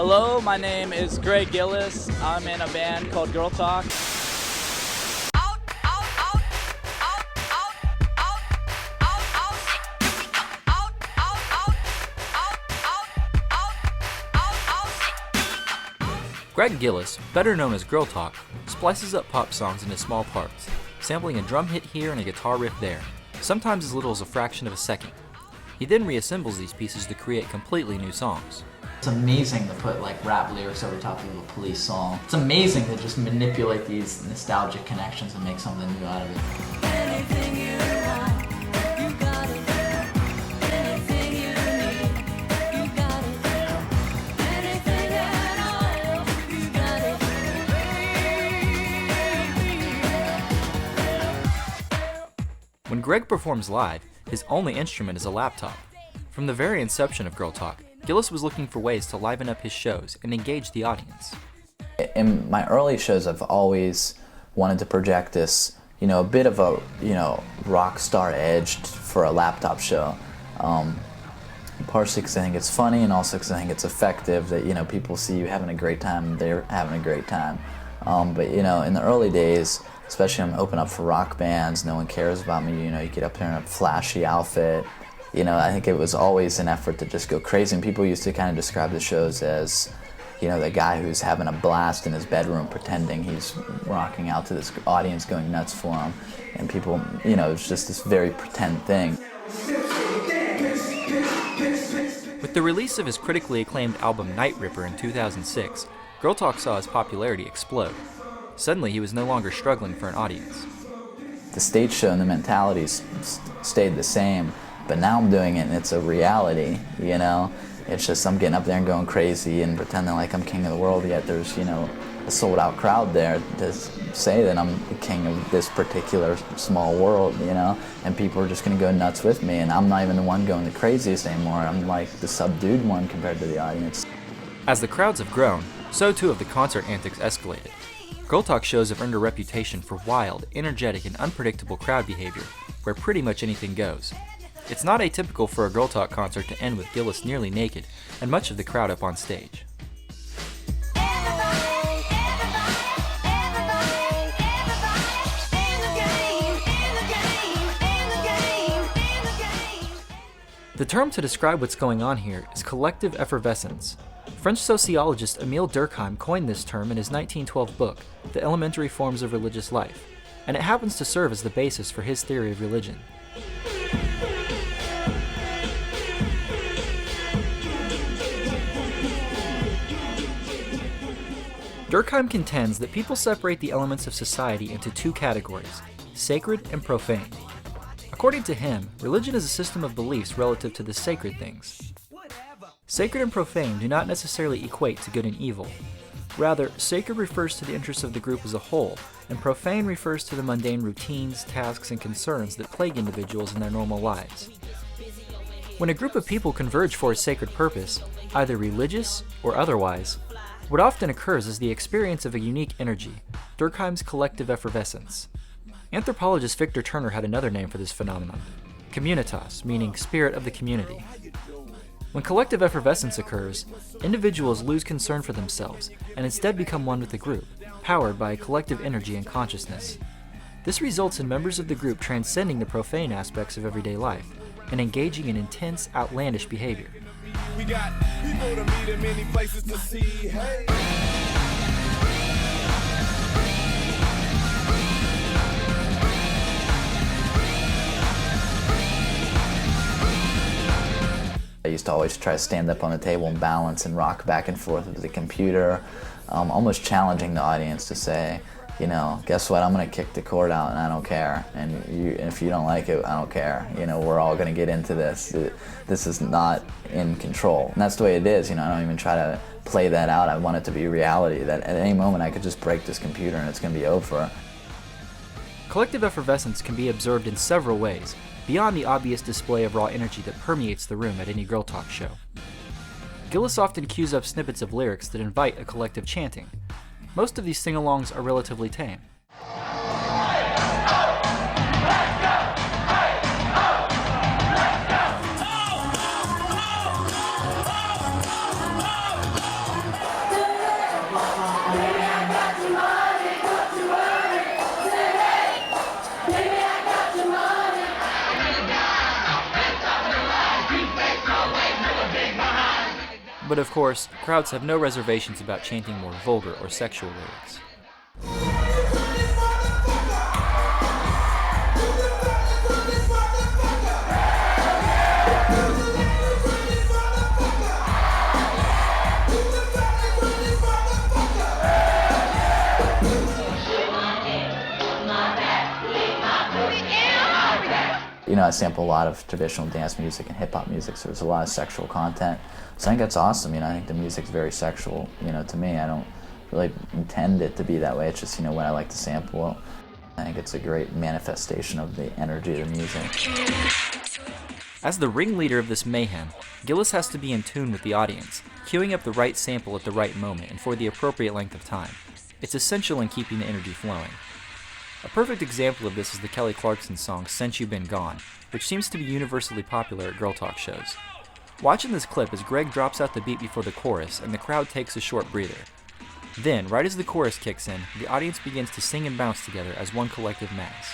Hello, my name is Greg Gillis. I'm in a band called Girl Talk. Greg Gillis, better known as Girl Talk, splices up pop songs into small parts, sampling a drum hit here and a guitar riff there, sometimes as little as a fraction of a second. He then reassembles these pieces to create completely new songs. It's amazing to put like rap lyrics over top of a Police song. It's amazing to just manipulate these nostalgic connections and make something new out of it. Anything you want, you got it. Anything you need, you got it. Anything at all, you got it. When Greg performs live, his only instrument is a laptop. From the very inception of Girl Talk, Gillis was looking for ways to liven up his shows and engage the audience. In my early shows, I've always wanted to project this, a bit of a, rock star edge for a laptop show. Partially because I think it's funny, and also because I think it's effective that, people see you having a great time, they're having a great time. But, in the early days, especially when I'm open up for rock bands, no one cares about me, you get up there in a flashy outfit. I think it was always an effort to just go crazy, and people used to kind of describe the shows as, the guy who's having a blast in his bedroom pretending he's rocking out to this audience going nuts for him, and people, it's just this very pretend thing. With the release of his critically acclaimed album Night Ripper in 2006, Girl Talk saw his popularity explode. Suddenly he was no longer struggling for an audience. The stage show and the mentalities stayed the same, but now I'm doing it and it's a reality, It's just I'm getting up there and going crazy and pretending like I'm king of the world, yet there's, a sold out crowd there to say that I'm the king of this particular small world, and people are just gonna go nuts with me, and I'm not even the one going the craziest anymore. I'm like the subdued one compared to the audience. As the crowds have grown, so too have the concert antics escalated. Girl Talk shows have earned a reputation for wild, energetic, and unpredictable crowd behavior, where pretty much anything goes. It's not atypical for a Girl Talk concert to end with Gillis nearly naked and much of the crowd up on stage. The term to describe what's going on here is collective effervescence. French sociologist Émile Durkheim coined this term in his 1912 book, The Elementary Forms of Religious Life, and it happens to serve as the basis for his theory of religion. Durkheim contends that people separate the elements of society into two categories, sacred and profane. According to him, religion is a system of beliefs relative to the sacred things. Sacred and profane do not necessarily equate to good and evil. Rather, sacred refers to the interests of the group as a whole, and profane refers to the mundane routines, tasks, and concerns that plague individuals in their normal lives. When a group of people converge for a sacred purpose, either religious or otherwise, what often occurs is the experience of a unique energy, Durkheim's collective effervescence. Anthropologist Victor Turner had another name for this phenomenon, communitas, meaning spirit of the community. When collective effervescence occurs, individuals lose concern for themselves and instead become one with the group, powered by a collective energy and consciousness. This results in members of the group transcending the profane aspects of everyday life and engaging in intense, outlandish behavior. We got people to meet in many places to see. Hey. I used to always try to stand up on the table and balance and rock back and forth with the computer, almost challenging the audience to say, guess what, I'm going to kick the chord out and I don't care, and if you don't like it, I don't care, we're all going to get into this. This is not in control. And that's the way it is, I don't even try to play that out. I want it to be reality, that at any moment I could just break this computer and it's going to be over. Collective effervescence can be observed in several ways, beyond the obvious display of raw energy that permeates the room at any Girl Talk show. Gillis often cues up snippets of lyrics that invite a collective chanting. Most of these sing-alongs are relatively tame. But of course, crowds have no reservations about chanting more vulgar or sexual lyrics. You know, I sample a lot of traditional dance music and hip-hop music, so there's a lot of sexual content. So I think that's awesome, you know, I think the music's very sexual, you know, to me. I don't really intend it to be that way, it's just, you know, what I like to sample. I think it's a great manifestation of the energy of the music. As the ringleader of this mayhem, Gillis has to be in tune with the audience, queuing up the right sample at the right moment and for the appropriate length of time. It's essential in keeping the energy flowing. A perfect example of this is the Kelly Clarkson song Since You've Been Gone, which seems to be universally popular at girl talk shows. Watching this clip as Greg drops out the beat before the chorus and the crowd takes a short breather. Then, right as the chorus kicks in, the audience begins to sing and bounce together as one collective mass.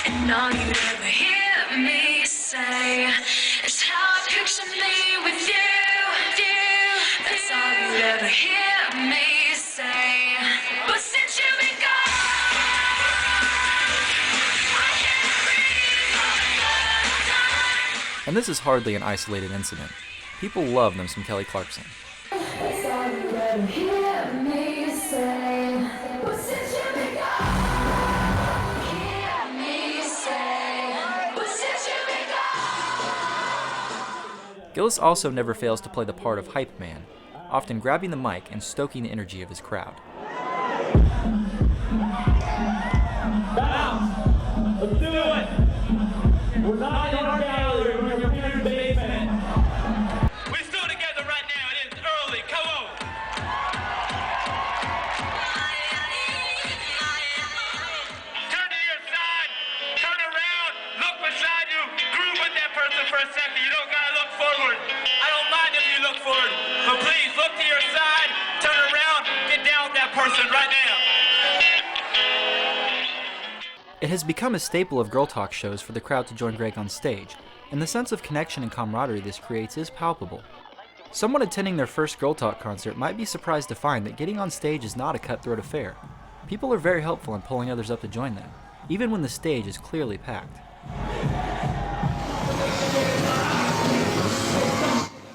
And all you'd ever hear me say is how I picture me with you. That's all you'd ever hear me say. But since you've been gone, I can't breathe for the first time. And this is hardly an isolated incident. People love them some Kelly Clarkson. That's all you'd ever hear me say. But since you've been gone, hear me say. But since you've been gone. Gillis also never fails to play the part of hype man, often grabbing the mic and stoking the energy of his crowd. Let's do it! We're not in our gallery, we're in your parents' basement. We're still together right now, it is early, come on! Turn to your side, turn around, look beside you, groove with that person for a second. You don't gotta look forward. I don't mind if you look forward, but please look to your side, turn around, get down with that person right now. It has become a staple of girl talk shows for the crowd to join Greg on stage, and the sense of connection and camaraderie this creates is palpable. Someone attending their first girl talk concert might be surprised to find that getting on stage is not a cutthroat affair. People are very helpful in pulling others up to join them, even when the stage is clearly packed.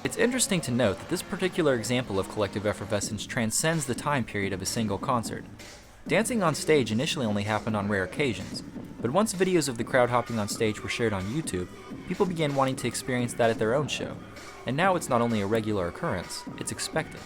It's interesting to note that this particular example of collective effervescence transcends the time period of a single concert. Dancing on stage initially only happened on rare occasions, but once videos of the crowd hopping on stage were shared on YouTube, people began wanting to experience that at their own show. And now it's not only a regular occurrence, it's expected.